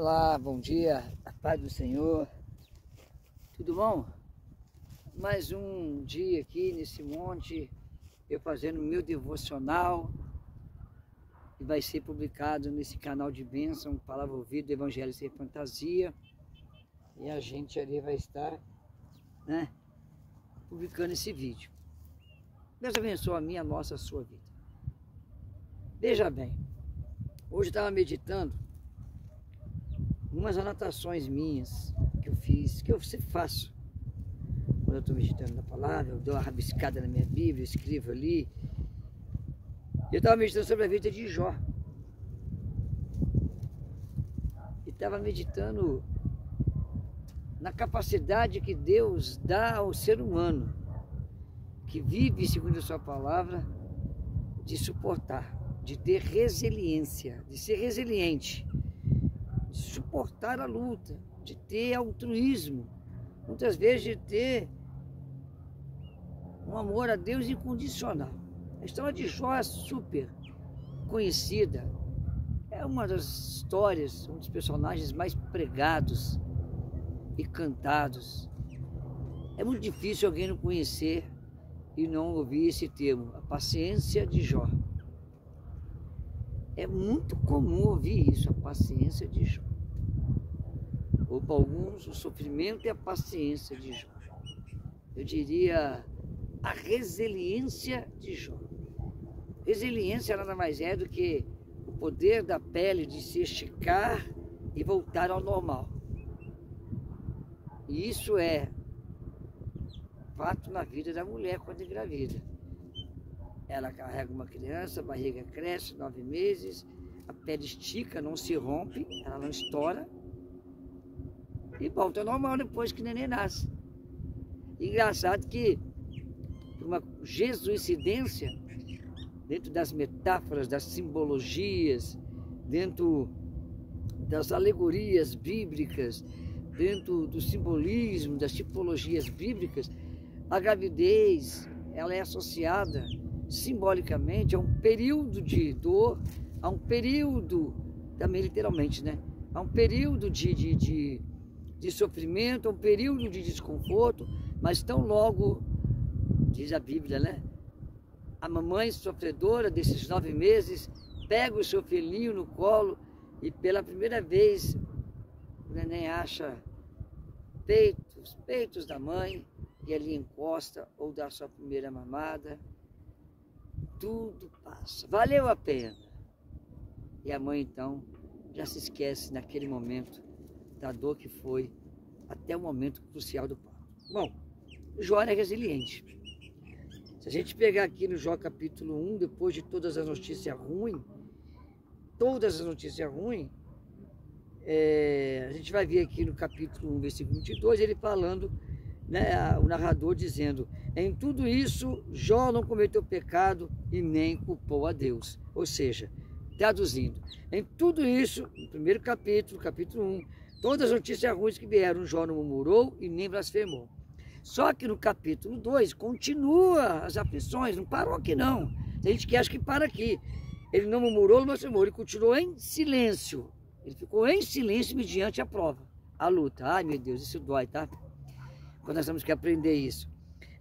Olá, bom dia, a paz do Senhor, tudo bom? Mais um dia aqui nesse monte, eu fazendo meu devocional, e vai ser publicado nesse canal de bênção, Palavra Ouvida, Evangelho Sem Fantasia, e a gente ali vai estar, publicando esse vídeo. Deus abençoe a minha, a nossa, a sua vida. Veja bem, hoje eu estava meditando umas anotações minhas que eu fiz, que eu sempre faço. Quando eu estou meditando na palavra, eu dou uma rabiscada na minha Bíblia, escrevo ali. Eu estava meditando sobre a vida de Jó. E estava meditando na capacidade que Deus dá ao ser humano, que vive segundo a sua palavra, de suportar, de ter resiliência, de ser resiliente, de suportar a luta, de ter altruísmo, muitas vezes de ter um amor a Deus incondicional. A história de Jó é super conhecida, é uma das histórias, um dos personagens mais pregados e cantados. É muito difícil alguém não conhecer e não ouvir esse termo, a paciência de Jó. É muito comum ouvir isso, a paciência de Jó. Ou para alguns, o sofrimento e a paciência de Jó. Eu diria a resiliência de Jó. Resiliência nada mais é do que o poder da pele de se esticar e voltar ao normal. E isso é fato na vida da mulher quando engravida. Ela carrega uma criança, a barriga cresce, 9 meses, a pele estica, não se rompe, ela não estoura e volta ao normal depois que o neném nasce. Engraçado que, por uma jesuicidência, dentro das metáforas, das simbologias, dentro das alegorias bíblicas, dentro do simbolismo, das tipologias bíblicas, a gravidez ela é associada simbolicamente a um período de dor, a um período, também literalmente, a um período de sofrimento, a um período de desconforto, mas tão logo, diz a Bíblia, a mamãe sofredora desses 9 meses pega o seu filhinho no colo e pela primeira vez o neném acha peitos da mãe e ali encosta ou dá sua primeira mamada. Tudo passa, valeu a pena. E a mãe então já se esquece naquele momento da dor que foi até o momento crucial do parto. Bom, Jó era resiliente. Se a gente pegar aqui no Jó capítulo 1, depois de todas as notícias ruins, a gente vai ver aqui no capítulo 1, versículo 22, ele falando, o narrador dizendo: em tudo isso, Jó não cometeu pecado e nem culpou a Deus. Ou seja, traduzindo, em tudo isso, no primeiro capítulo, capítulo 1, todas as notícias ruins que vieram, Jó não murmurou e nem blasfemou. Só que no capítulo 2, continua as aflições, não parou aqui não. Tem gente que acha que para aqui. Ele não murmurou, não blasfemou, ele continuou em silêncio. Ele ficou em silêncio mediante a prova, a luta. Ai meu Deus, isso dói, tá? Quando nós temos que aprender isso.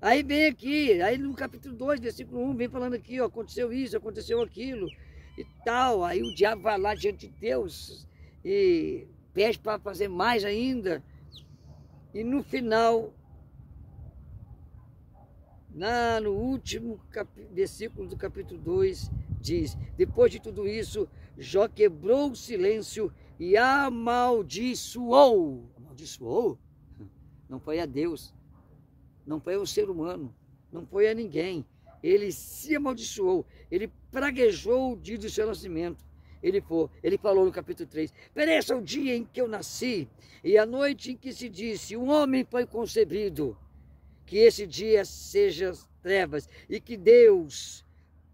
Aí vem aqui, aí no capítulo 2, versículo 1, vem falando aqui, ó, aconteceu isso, aconteceu aquilo e tal. Aí o diabo vai lá diante de Deus e pede para fazer mais ainda. E no final, no último versículo do capítulo 2, diz: depois de tudo isso, Jó quebrou o silêncio e amaldiçoou. Amaldiçoou? Não foi a Deus, não foi ao ser humano, não foi a ninguém. Ele se amaldiçoou, ele praguejou o dia do seu nascimento. Ele falou no capítulo 3, pereça o dia em que eu nasci e a noite em que se disse, um homem foi concebido. Que esse dia seja trevas e que Deus,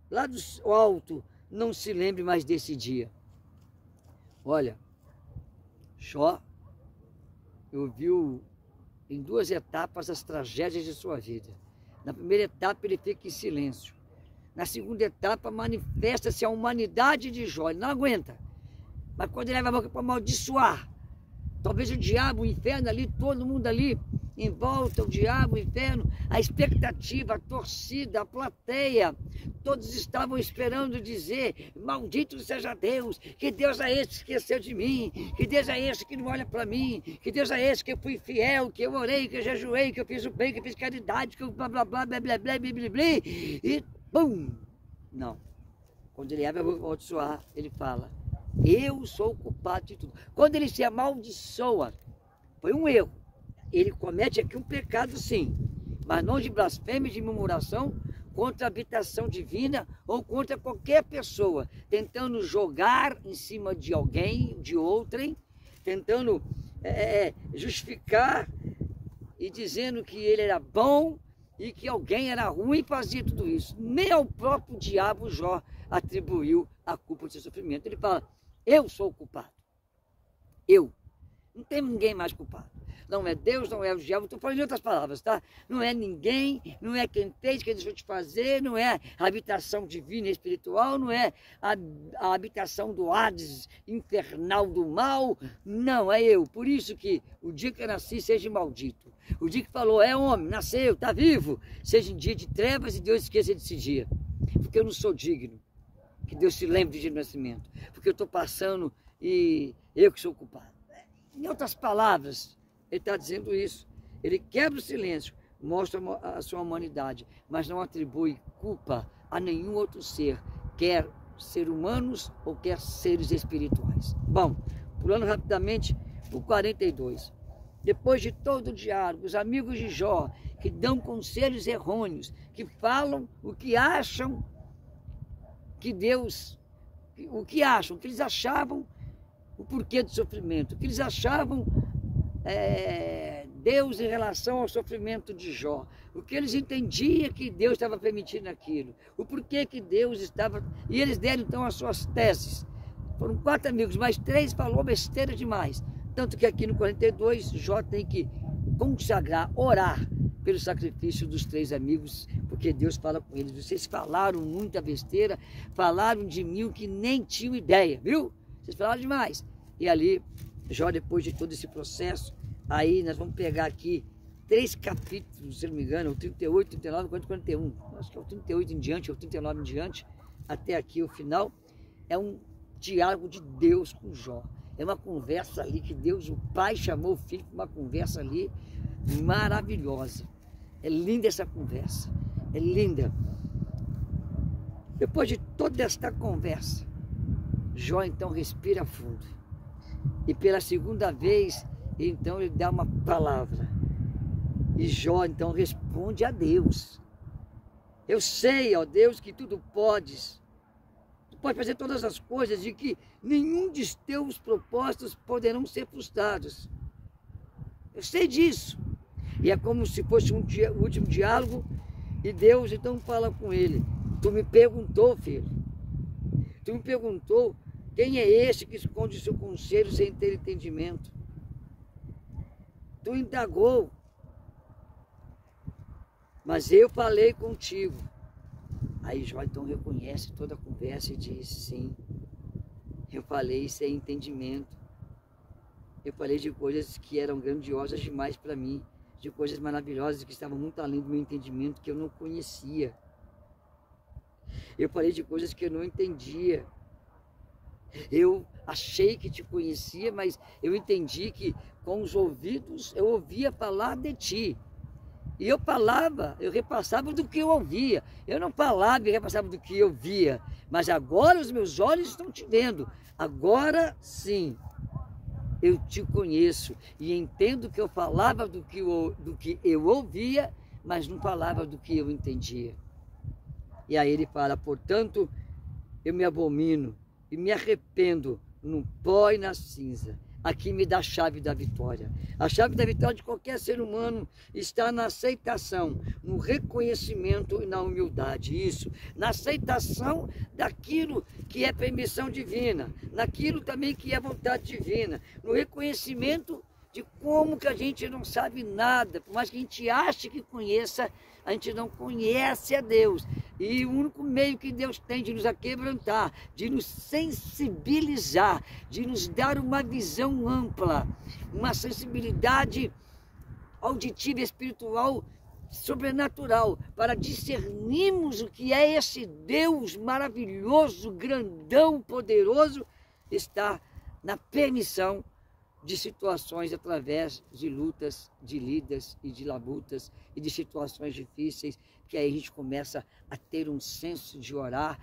lá do alto, não se lembre mais desse dia. Olha, Jó ouviu em 2 etapas as tragédias de sua vida. Na primeira etapa ele fica em silêncio. Na segunda etapa manifesta-se a humanidade de Jó. Ele não aguenta. Mas quando ele leva a boca para amaldiçoar, Talvez o diabo, o inferno ali, todo mundo ali, em volta, o diabo, o inferno, a expectativa, a torcida, a plateia, todos estavam esperando dizer, maldito seja Deus, que Deus é esse que esqueceu de mim, que Deus é esse que não olha para mim, que Deus é esse que eu fui fiel, que eu orei, que eu jejuei, que eu fiz o bem, que eu fiz caridade, que eu blá blá blá, blá blá blá, blá blá blá, e pum! Não. Quando ele abre a boca para suar, ele fala, eu sou o culpado de tudo. Quando ele se amaldiçoa, foi um erro. Ele comete aqui um pecado, sim, mas não de blasfêmia, de murmuração contra a habitação divina ou contra qualquer pessoa, tentando jogar em cima de alguém, de outrem, tentando justificar e dizendo que ele era bom e que alguém era ruim e fazia tudo isso. Nem ao próprio diabo Jó atribuiu a culpa do seu sofrimento. Ele fala, eu sou o culpado. Eu. Não tem ninguém mais culpado. Não é Deus, não é o diabo, estou falando em outras palavras, tá? Não é ninguém, não é quem fez, quem deixou de fazer, não é a habitação divina e espiritual, não é a habitação do Hades infernal do mal, não, é eu. Por isso que o dia que eu nasci seja maldito. O dia que falou, é homem, nasceu, está vivo, seja em dia de trevas e Deus esqueça desse dia. Porque eu não sou digno. Que Deus se lembre do dia do nascimento. Porque eu estou passando e eu que sou o culpado. Em outras palavras, ele está dizendo isso. Ele quebra o silêncio, mostra a sua humanidade, mas não atribui culpa a nenhum outro ser, quer seres humanos ou quer seres espirituais. Bom, pulando rapidamente para o 42. Depois de todo o diálogo, os amigos de Jó, que dão conselhos errôneos, que falam o que acham que Deus, o que acham, o que eles achavam o porquê do sofrimento, o que eles achavam Deus em relação ao sofrimento de Jó, o que eles entendiam que Deus estava permitindo aquilo, o porquê que Deus estava... E eles deram então as suas teses. Foram 4 amigos, mas 3 falou besteira demais. Tanto que aqui no 42, Jó tem que consagrar, orar pelo sacrifício dos 3 amigos, porque Deus fala com eles, vocês falaram muita besteira, falaram de mim que nem tinham ideia, viu? Vocês falaram demais. E ali, Jó, depois de todo esse processo, aí nós vamos pegar aqui 3 capítulos, se não me engano, o 38, 39, 41, acho que é o 38 em diante, ou 39 em diante, até aqui o final, é um diálogo de Deus com Jó. É uma conversa ali que Deus, o Pai, chamou o Filho para uma conversa ali maravilhosa. É linda essa conversa, é linda. Depois de toda esta conversa, Jó então respira fundo. E pela segunda vez, então ele dá uma palavra. E Jó então responde a Deus. Eu sei, ó Deus, que tudo podes. Tu pode fazer todas as coisas e que nenhum de teus propósitos poderão ser frustrados. Eu sei disso. E é como se fosse um último diálogo. E Deus então fala com ele. Tu me perguntou, filho. Tu me perguntou quem é este que esconde o seu conselho sem ter entendimento. Tu indagou. Mas eu falei contigo. Aí Jó então reconhece toda a conversa e diz, sim, eu falei sem entendimento. Eu falei de coisas que eram grandiosas demais para mim, de coisas maravilhosas que estavam muito além do meu entendimento, que eu não conhecia. Eu falei de coisas que eu não entendia. Eu achei que te conhecia, mas eu entendi que com os ouvidos eu ouvia falar de ti. E eu falava, eu repassava do que eu ouvia. Eu não falava e repassava do que eu via. Mas agora os meus olhos estão te vendo. Agora sim, eu te conheço. E entendo que eu falava do que eu ouvia, mas não falava do que eu entendia. E aí ele fala, portanto, eu me abomino e me arrependo no pó e na cinza. Aqui me dá a chave da vitória. A chave da vitória de qualquer ser humano está na aceitação, no reconhecimento e na humildade. Isso, na aceitação daquilo que é permissão divina, naquilo também que é vontade divina, no reconhecimento de como que a gente não sabe nada, por mais que a gente ache que conheça, a gente não conhece a Deus. E o único meio que Deus tem de nos aquebrantar, de nos sensibilizar, de nos dar uma visão ampla, uma sensibilidade auditiva e espiritual sobrenatural, para discernirmos o que é esse Deus maravilhoso, grandão, poderoso, está na permissão de situações através de lutas, de lidas e de labutas e de situações difíceis, que aí a gente começa a ter um senso de orar,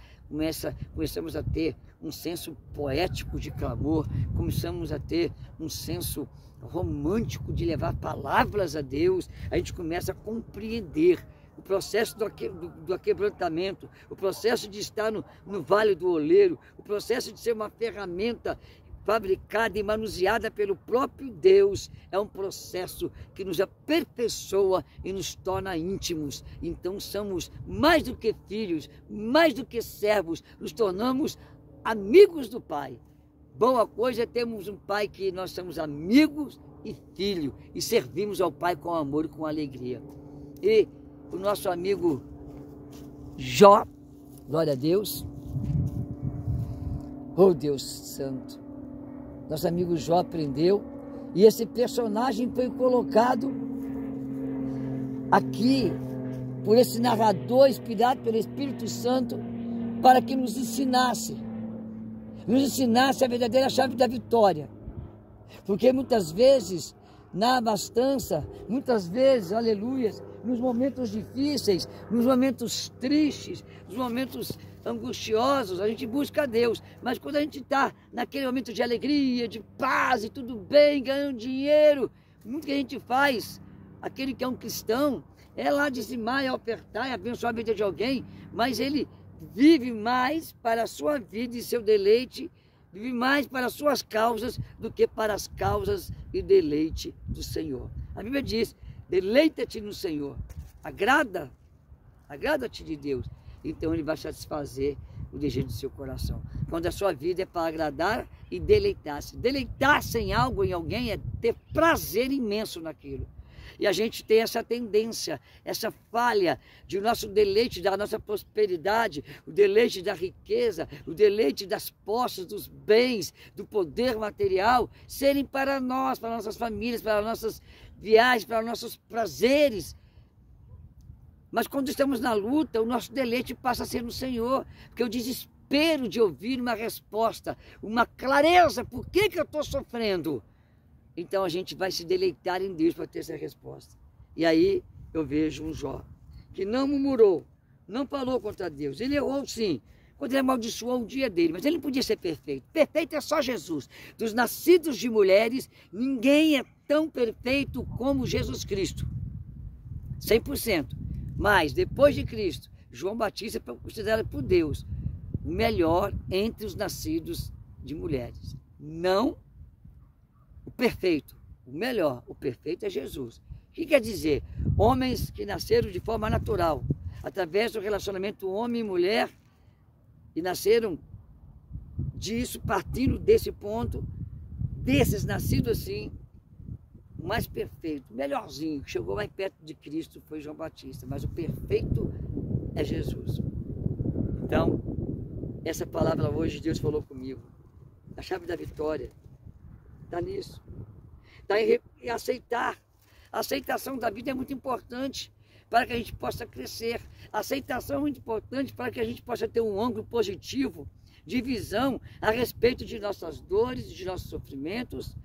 começamos a ter um senso poético de clamor, começamos a ter um senso romântico de levar palavras a Deus, a gente começa a compreender o processo do aquebrantamento, o processo de estar no Vale do Oleiro, o processo de ser uma ferramenta fabricada e manuseada pelo próprio Deus, é um processo que nos aperfeiçoa e nos torna íntimos. Então somos mais do que filhos, mais do que servos, nos tornamos amigos do Pai. Boa coisa é termos um Pai que nós somos amigos e filho, e servimos ao Pai com amor e com alegria. E o nosso amigo Jó, glória a Deus, oh Deus Santo, nosso amigo Jó aprendeu, e esse personagem foi colocado aqui por esse narrador inspirado pelo Espírito Santo para que nos ensinasse a verdadeira chave da vitória. Porque muitas vezes, na abastança, muitas vezes, aleluias, nos momentos difíceis, nos momentos tristes, nos momentos angustiosos, a gente busca a Deus. Mas quando a gente está naquele momento de alegria, de paz e tudo bem, ganhando dinheiro, muito que a gente faz, aquele que é um cristão, é lá dizimar, é ofertar, é abençoar a vida de alguém, mas ele vive mais para a sua vida e seu deleite, vive mais para as suas causas do que para as causas e deleite do Senhor. A Bíblia diz, deleita-te no Senhor, agrada-te de Deus, então Ele vai satisfazer o desejo do seu coração. Quando a sua vida é para agradar e deleitar-se. Deleitar-se em algo, em alguém, é ter prazer imenso naquilo. E a gente tem essa tendência, essa falha de o nosso deleite da nossa prosperidade, o deleite da riqueza, o deleite das posses, dos bens, do poder material, serem para nós, para nossas famílias, para nossas viagens, para nossos prazeres. Mas quando estamos na luta, o nosso deleite passa a ser no Senhor, porque o desespero de ouvir uma resposta, uma clareza, por que eu estou sofrendo? Então a gente vai se deleitar em Deus para ter essa resposta. E aí eu vejo um Jó que não murmurou, não falou contra Deus. Ele errou sim, quando ele amaldiçoou o dia dele, mas ele não podia ser perfeito. Perfeito é só Jesus. Dos nascidos de mulheres, ninguém é tão perfeito como Jesus Cristo. 100%. Mas depois de Cristo, João Batista é considerado por Deus o melhor entre os nascidos de mulheres. Não o perfeito, o melhor, o perfeito é Jesus. O que quer dizer? Homens que nasceram de forma natural, através do relacionamento homem e mulher, e nasceram disso, partindo desse ponto, desses nascidos assim, o mais perfeito, o melhorzinho, que chegou mais perto de Cristo foi João Batista, mas o perfeito é Jesus. Então, essa palavra hoje Deus falou comigo, a chave da vitória está nisso, está em aceitar. A aceitação da vida é muito importante para que a gente possa crescer. A aceitação é muito importante para que a gente possa ter um ângulo positivo de visão a respeito de nossas dores, de nossos sofrimentos,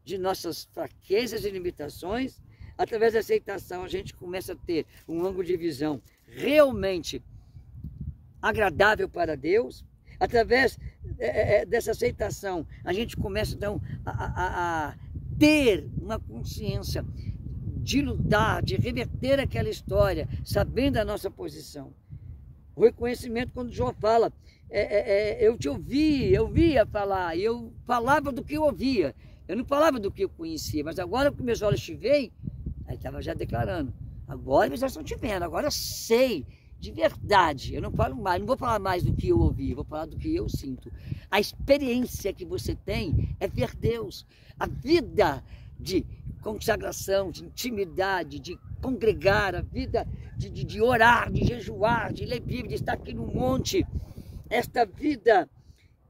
de nossas fraquezas e limitações. Através da aceitação a gente começa a ter um ângulo de visão realmente agradável para Deus. Através dessa aceitação, a gente começa então a ter uma consciência de lutar, de reverter aquela história, sabendo a nossa posição. O reconhecimento, quando João fala, eu te ouvi, eu via falar, e eu falava do que eu ouvia, eu não falava do que eu conhecia, mas agora que meus olhos te veem, aí estava já declarando, agora meus olhos estão te vendo, agora eu sei, de verdade, eu não falo mais, não vou falar mais do que eu ouvi, vou falar do que eu sinto. A experiência que você tem é ver Deus. A vida de consagração, de intimidade, de congregar, a vida de orar, de jejuar, de ler Bíblia, de estar aqui no monte. Esta vida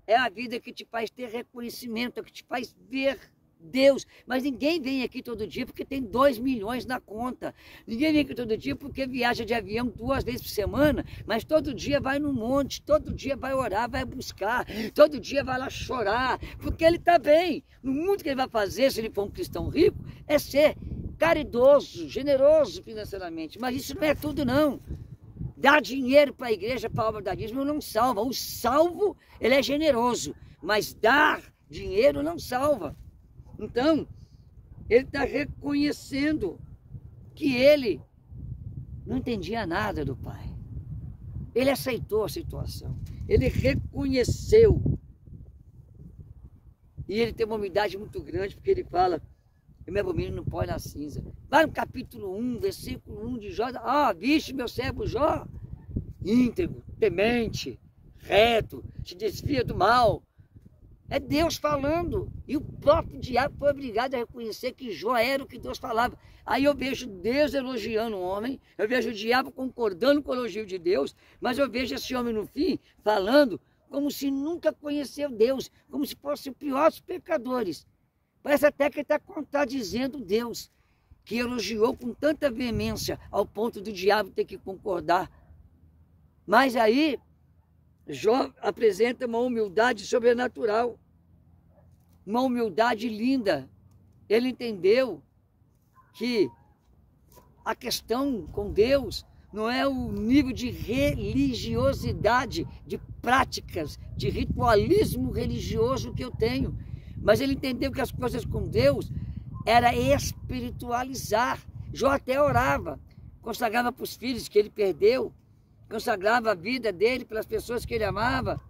é a vida que te faz ter reconhecimento, que te faz ver Deus. Mas ninguém vem aqui todo dia porque tem 2 milhões na conta. Ninguém vem aqui todo dia porque viaja de avião 2 vezes por semana, mas todo dia vai no monte, todo dia vai orar, vai buscar, todo dia vai lá chorar, porque ele está bem. No mundo que ele vai fazer, se ele for um cristão rico, é ser caridoso, generoso financeiramente. Mas isso não é tudo, não. Dar dinheiro para a igreja, para a obra da dízimo, não salva. O salvo, ele é generoso, mas dar dinheiro não salva. Então, ele está reconhecendo que ele não entendia nada do Pai. Ele aceitou a situação. Ele reconheceu. E ele tem uma humildade muito grande, porque ele fala: eu me abomino no pó e na cinza. Vai no capítulo 1, versículo 1 de Jó. Viste meu servo Jó? Íntegro, temente, reto, se desvia do mal. É Deus falando. E o próprio diabo foi obrigado a reconhecer que Jó era o que Deus falava. Aí eu vejo Deus elogiando o homem, eu vejo o diabo concordando com o elogio de Deus, mas eu vejo esse homem no fim falando como se nunca conheceu Deus, como se fosse o pior dos pecadores. Parece até que ele está contradizendo Deus, que elogiou com tanta veemência ao ponto do diabo ter que concordar. Mas aí Jó apresenta uma humildade sobrenatural, uma humildade linda. Ele entendeu que a questão com Deus não é o nível de religiosidade, de práticas, de ritualismo religioso que eu tenho, mas ele entendeu que as coisas com Deus era espiritualizar. Jó até orava, consagrava para os filhos que ele perdeu, consagrava a vida dele pelas pessoas que ele amava,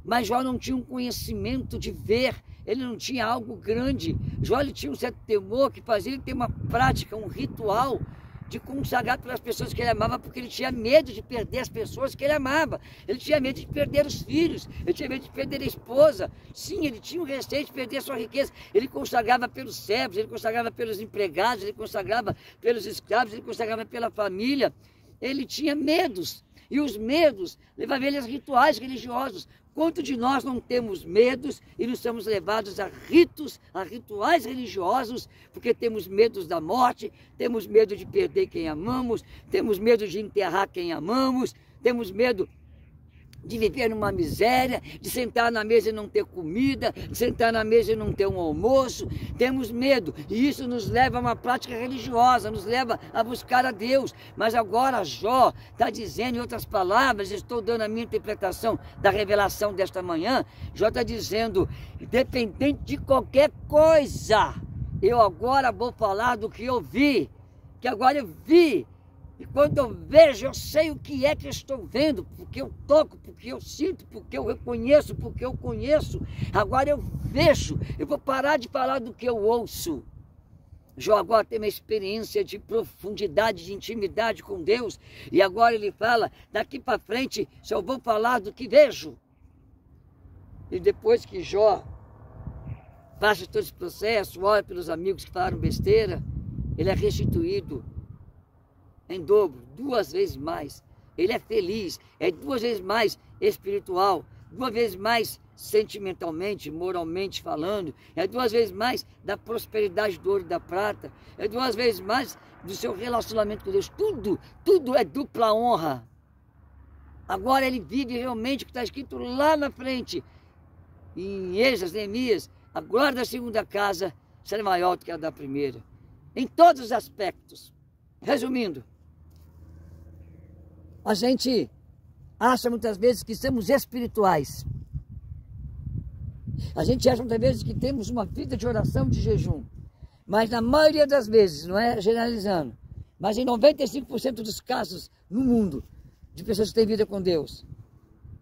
mas Jó não tinha um conhecimento de ver, ele não tinha algo grande. Jó ele tinha um certo temor que fazia ele ter uma prática, um ritual de consagrar pelas pessoas que ele amava, porque ele tinha medo de perder as pessoas que ele amava, ele tinha medo de perder os filhos, ele tinha medo de perder a esposa. Sim, ele tinha um receio de perder a sua riqueza. Ele consagrava pelos servos, ele consagrava pelos empregados, ele consagrava pelos escravos, ele consagrava pela família. Ele tinha medos, e os medos levavam ele a rituais religiosos. Quanto de nós não temos medos e nos somos levados a ritos, a rituais religiosos, porque temos medos da morte, temos medo de perder quem amamos, temos medo de enterrar quem amamos, temos medo de viver numa miséria, de sentar na mesa e não ter comida, de sentar na mesa e não ter um almoço. Temos medo, e isso nos leva a uma prática religiosa, nos leva a buscar a Deus. Mas agora Jó está dizendo, em outras palavras, estou dando a minha interpretação da revelação desta manhã, Jó está dizendo: independente de qualquer coisa, eu agora vou falar do que eu vi, que agora eu vi. E quando eu vejo, eu sei o que é que estou vendo, porque eu toco, porque eu sinto, porque eu reconheço, porque eu conheço. Agora eu vejo, eu vou parar de falar do que eu ouço. Jó agora tem uma experiência de profundidade, de intimidade com Deus, e agora ele fala: daqui para frente só vou falar do que vejo. E depois que Jó passa todo esse processo, ora pelos amigos que falaram besteira, ele é restituído em dobro, 2 vezes mais. Ele é feliz, é 2 vezes mais espiritual, 2 vezes mais sentimentalmente, moralmente falando, é 2 vezes mais da prosperidade do ouro e da prata, é 2 vezes mais do seu relacionamento com Deus. Tudo é dupla honra. Agora ele vive realmente o que está escrito lá na frente, em Esdras, Neemias: a glória da segunda casa será maior do que a da primeira, em todos os aspectos. Resumindo, a gente acha muitas vezes que somos espirituais. A gente acha muitas vezes que temos uma vida de oração, de jejum. Mas na maioria das vezes, não é generalizando, mas em 95% dos casos no mundo, de pessoas que têm vida com Deus,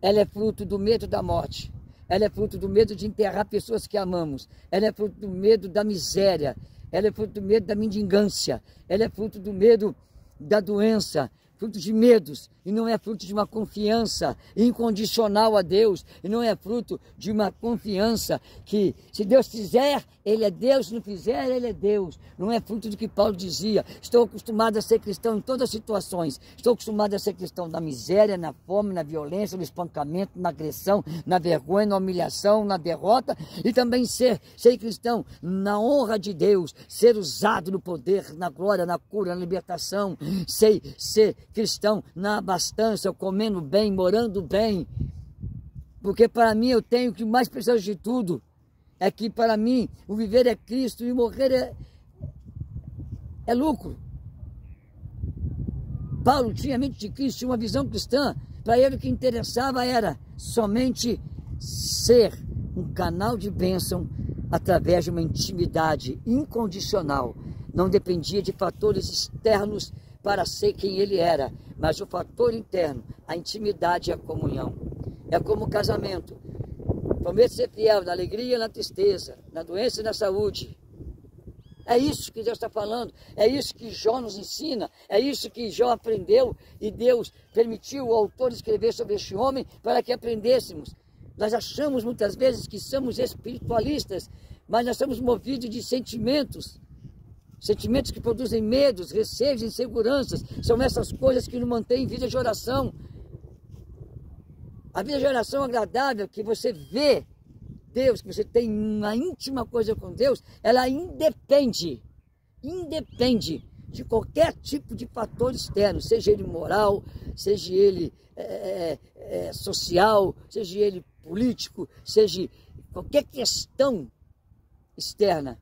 ela é fruto do medo da morte. Ela é fruto do medo de enterrar pessoas que amamos. Ela é fruto do medo da miséria. Ela é fruto do medo da mendigância. Ela é fruto do medo da doença. Fruto de medos e não é fruto de uma confiança incondicional a Deus, e não é fruto de uma confiança que, se Deus fizer, Ele é Deus, se não fizer, Ele é Deus. Não é fruto do que Paulo dizia: estou acostumado a ser cristão em todas as situações, estou acostumado a ser cristão na miséria, na fome, na violência, no espancamento, na agressão, na vergonha, na humilhação, na derrota, e também ser cristão na honra de Deus, ser usado no poder, na glória, na cura, na libertação. Sei ser cristão na abastança, comendo bem, morando bem, porque para mim eu tenho o que mais preciso de tudo, é que para mim o viver é Cristo e morrer é lucro. Paulo tinha a mente de Cristo, tinha uma visão cristã. Para ele o que interessava era somente ser um canal de bênção através de uma intimidade incondicional. Não dependia de fatores externos para ser quem ele era, mas o fator interno, a intimidade e a comunhão. É como o casamento. Prometo ser fiel na alegria e na tristeza, na doença e na saúde. É isso que Deus está falando, é isso que Jó nos ensina, é isso que Jó aprendeu, e Deus permitiu o autor escrever sobre este homem para que aprendêssemos. Nós achamos muitas vezes que somos espiritualistas, mas nós somos movidos de sentimentos. Sentimentos que produzem medos, receios, inseguranças. São essas coisas que nos mantêm em vida de oração. A vida de oração agradável, que você vê Deus, que você tem uma íntima coisa com Deus, ela independe de qualquer tipo de fator externo, seja ele moral, seja ele social, seja ele político, seja qualquer questão externa,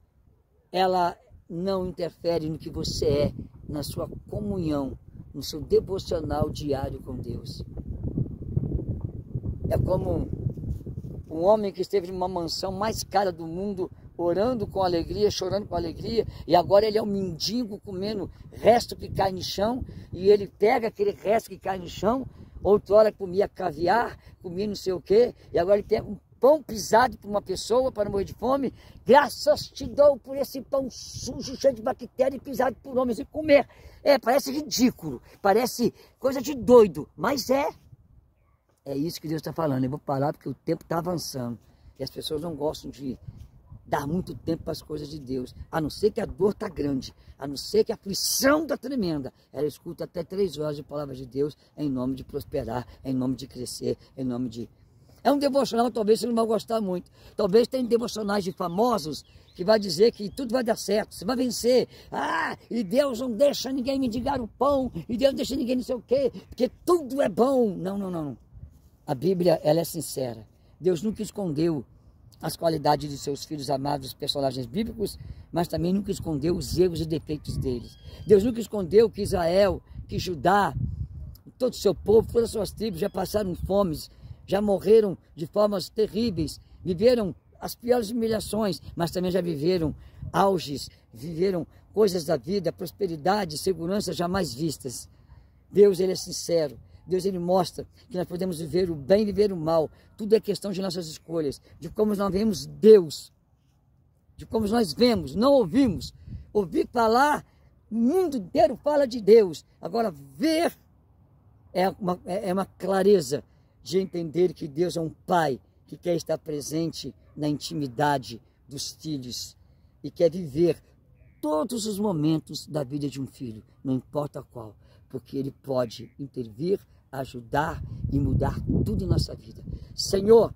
ela não interfere no que você é, na sua comunhão, no seu devocional diário com Deus. É como um homem que esteve numa mansão mais cara do mundo, orando com alegria, chorando com alegria, e agora ele é um mendigo comendo resto que cai no chão, e ele pega aquele resto que cai no chão. Outrora comia caviar, comia não sei o quê, e agora ele pega um pão pisado por uma pessoa para morrer de fome. Graças te dou por esse pão sujo, cheio de bactéria e pisado por homens, e comer. Parece ridículo, parece coisa de doido, mas é isso que Deus está falando. Eu vou parar porque o tempo está avançando, e as pessoas não gostam de dar muito tempo para as coisas de Deus, a não ser que a dor está grande, a não ser que a aflição está tremenda. Ela escuta até 3 horas de palavra de Deus, em nome de prosperar, em nome de crescer, em nome de... É um devocional, talvez você não vai gostar muito. Talvez tenha devocionais de famosos que vai dizer que tudo vai dar certo, você vai vencer. E Deus não deixa ninguém mendigar o pão, e Deus não deixa ninguém não sei o quê, porque tudo é bom. Não. A Bíblia, ela é sincera. Deus nunca escondeu as qualidades de seus filhos amados, os personagens bíblicos, mas também nunca escondeu os erros e defeitos deles. Deus nunca escondeu que Israel, que Judá, todo o seu povo, todas as suas tribos já passaram fomes, já morreram de formas terríveis, viveram as piores humilhações, mas também já viveram auges, viveram coisas da vida, prosperidade, segurança jamais vistas. Deus, ele é sincero. Deus, ele mostra que nós podemos viver o bem e viver o mal. Tudo é questão de nossas escolhas, de como nós vemos Deus, de como nós vemos, não ouvimos. Ouvir falar, o mundo inteiro fala de Deus. Agora, ver é uma clareza de entender que Deus é um pai que quer estar presente na intimidade dos filhos e quer viver todos os momentos da vida de um filho, não importa qual, porque ele pode intervir, ajudar e mudar tudo em nossa vida. Senhor,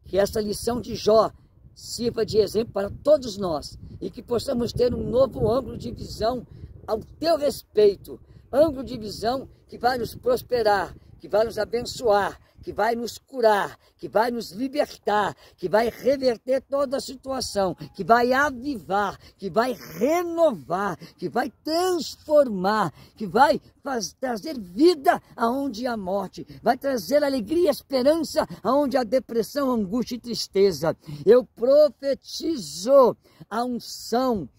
que essa lição de Jó sirva de exemplo para todos nós e que possamos ter um novo ângulo de visão ao teu respeito, ângulo de visão que vai nos prosperar, que vai nos abençoar, que vai nos curar, que vai nos libertar, que vai reverter toda a situação, que vai avivar, que vai renovar, que vai transformar, que vai trazer vida aonde há morte, vai trazer alegria e esperança aonde há depressão, angústia e tristeza. Eu profetizo a unção,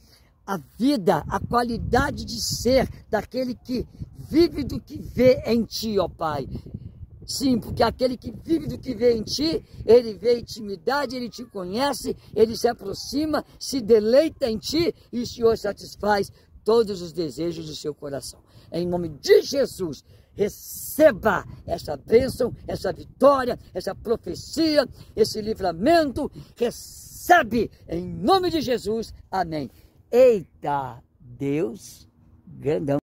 a vida, a qualidade de ser daquele que vive do que vê em ti, ó Pai. Sim, porque aquele que vive do que vê em ti, ele vê intimidade, ele te conhece, ele se aproxima, se deleita em ti e o Senhor satisfaz todos os desejos do seu coração. Em nome de Jesus, receba essa bênção, essa vitória, essa profecia, esse livramento. Recebe em nome de Jesus. Amém. Eita, Deus grandão.